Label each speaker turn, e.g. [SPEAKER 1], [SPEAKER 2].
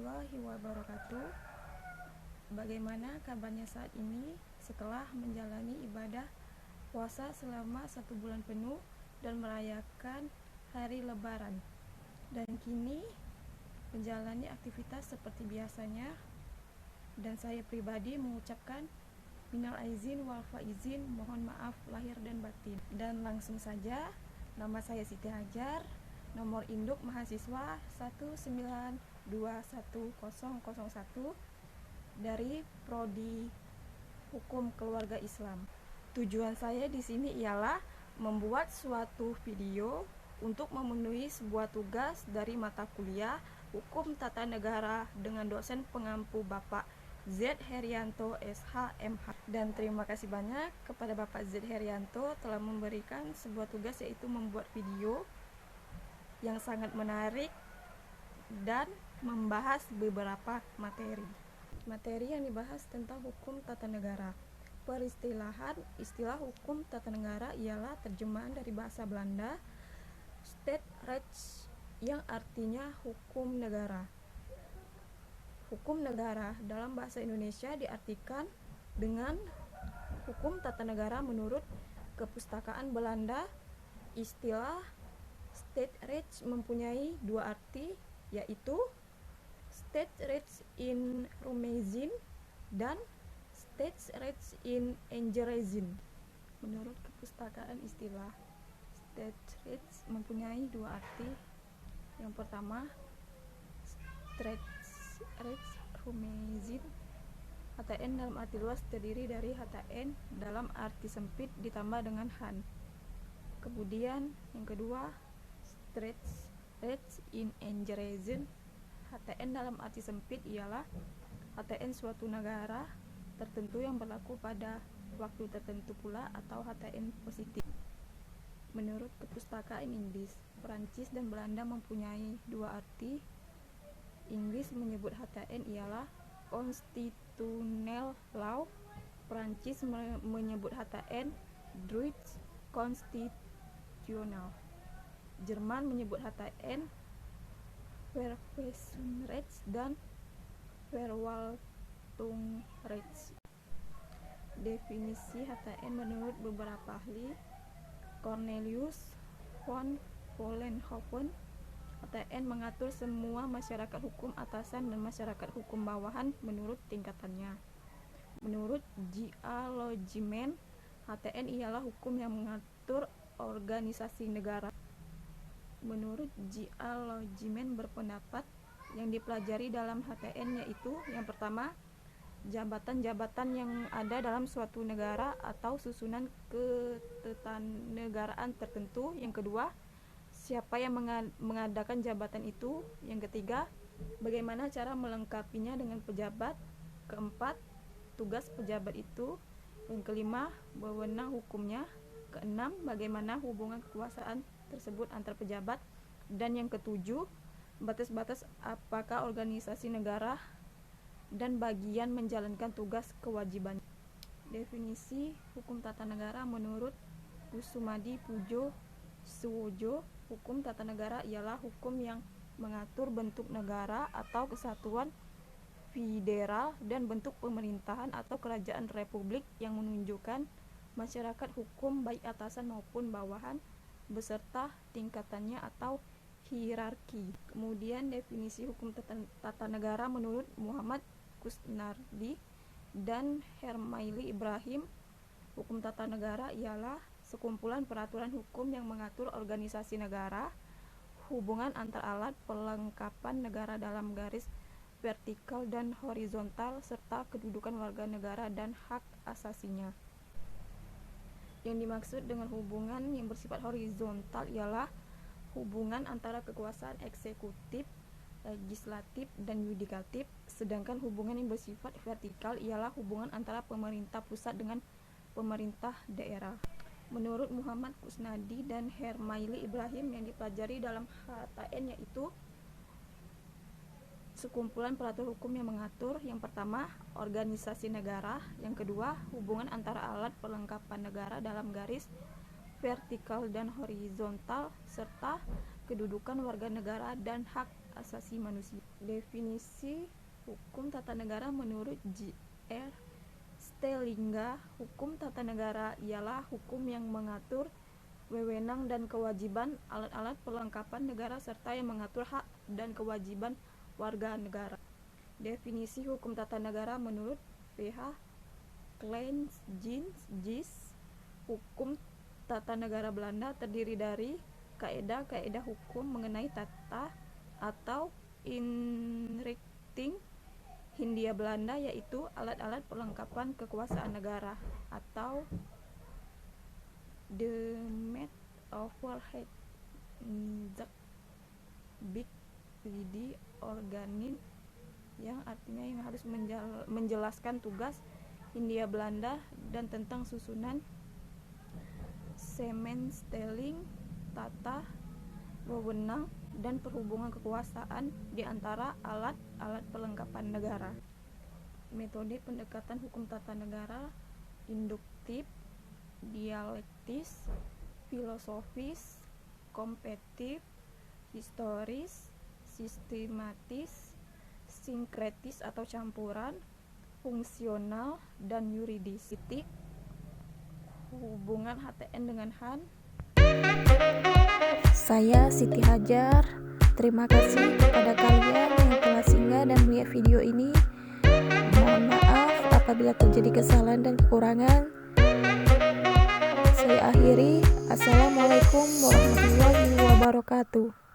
[SPEAKER 1] warahmatullahi wabarakatuh. Bagaimana kabarnya saat ini setelah menjalani ibadah puasa selama 1 bulan penuh dan merayakan hari Lebaran, dan kini menjalani aktivitas seperti biasanya, dan saya pribadi mengucapkan minal aizin wal faizin, mohon maaf lahir dan batin. Dan langsung saja, nama saya Siti Hajar, nomor induk mahasiswa 1921001 dari Prodi Hukum Keluarga Islam. Tujuan saya di sini ialah membuat suatu video untuk memenuhi sebuah tugas dari mata kuliah Hukum Tata Negara dengan dosen pengampu Bapak Z. Herianto SH.MH. Dan terima kasih banyak kepada Bapak Z. Herianto telah memberikan sebuah tugas, yaitu membuat video yang sangat menarik dan membahas beberapa materi. Materi yang dibahas tentang hukum tata negara. Peristilahan istilah hukum tata negara ialah terjemahan dari bahasa Belanda Staatsrecht, yang artinya hukum negara. Hukum negara dalam bahasa Indonesia diartikan dengan hukum tata negara menurut Kepustakaan Belanda. Istilah Staatsrecht mempunyai dua arti, yaitu Staatsrecht in Roemezin dan Staatsrecht in Engeresin. Menurut Kepustakaan, istilah Staatsrecht mempunyai dua arti. Yang pertama, Staatsrecht Roemezin, HTN dalam arti luas terdiri dari HTN dalam arti sempit ditambah dengan Han. Kemudian yang kedua, Staatsrecht in Engeresin, HTN dalam arti sempit ialah HTN suatu negara tertentu yang berlaku pada waktu tertentu pula, atau HTN positif. Menurut Kepustakaan Inggris, Perancis dan Belanda mempunyai dua arti. Inggris menyebut HTN ialah Constitutional Law, Perancis menyebut HTN Droit Constitutional, Jerman menyebut HTN Verfassungsrecht dan Verwaltungsrecht. Definisi HTN menurut beberapa ahli: Cornelius von Vollenhoven, HTN mengatur semua masyarakat hukum atasan dan masyarakat hukum bawahan menurut tingkatannya. Menurut J.A. Logement, HTN ialah hukum yang mengatur organisasi negara. Menurut J.A. Logement berpendapat yang dipelajari dalam HTN yaitu: yang pertama, jabatan-jabatan yang ada dalam suatu negara atau susunan ketatanegaraan tertentu. Yang kedua, siapa yang mengadakan jabatan itu. Yang ketiga, bagaimana cara melengkapinya dengan pejabat. Keempat, tugas pejabat itu. Yang kelima, wewenang hukumnya. Keenam, bagaimana hubungan kekuasaan tersebut antar pejabat. Dan yang ketujuh, batas-batas apakah organisasi negara dan bagian menjalankan tugas kewajiban. Definisi hukum tata negara menurut Kusumadi Pujo Suwojo, hukum tata negara ialah hukum yang mengatur bentuk negara atau kesatuan federal dan bentuk pemerintahan atau kerajaan republik yang menunjukkan masyarakat hukum baik atasan maupun bawahan beserta tingkatannya atau hierarki. Kemudian definisi hukum tata negara menurut Muhammad Kusnardi dan Hermaili Ibrahim, hukum tata negara ialah sekumpulan peraturan hukum yang mengatur organisasi negara, hubungan antar alat perlengkapan negara dalam garis vertikal dan horizontal, serta kedudukan warga negara dan hak asasinya. Yang dimaksud dengan hubungan yang bersifat horizontal ialah hubungan antara kekuasaan eksekutif, legislatif, dan yudikatif, sedangkan hubungan yang bersifat vertikal ialah hubungan antara pemerintah pusat dengan pemerintah daerah. Menurut Muhammad Kusnadi dan Hermaili Ibrahim, yang dipelajari dalam HTN yaitu sekumpulan peraturan hukum yang mengatur: yang pertama, organisasi negara. Yang kedua, hubungan antara alat perlengkapan negara dalam garis vertikal dan horizontal, serta kedudukan warga negara dan hak asasi manusia. Definisi hukum tata negara menurut J.R. Stilingga, hukum tata negara ialah hukum yang mengatur wewenang dan kewajiban, alat-alat perlengkapan negara, serta yang mengatur hak dan kewajiban warga negara. Definisi hukum tata negara menurut P.H. Klein-Gys, hukum tata negara Belanda terdiri dari kaedah-kaedah hukum mengenai tata atau inrichting Hindia Belanda, yaitu alat-alat perlengkapan kekuasaan negara, atau the met overhead big widi organin, yang artinya yang harus menjelaskan tugas Hindia Belanda dan tentang susunan semenstelling, tata, wewenang, dan perhubungan kekuasaan di antara alat-alat perlengkapan negara. Metode pendekatan hukum tata negara: induktif, dialektis, filosofis, kompetitif, historis, sistematis, sinkretis atau campuran, fungsional, dan yuridis. Hubungan HTN dengan Han. Saya Siti Hajar. Terima kasih kepada kalian yang telah singgah dan melihat video ini. Mohon maaf apabila terjadi kesalahan dan kekurangan. Saya akhiri. Assalamualaikum warahmatullahi wabarakatuh.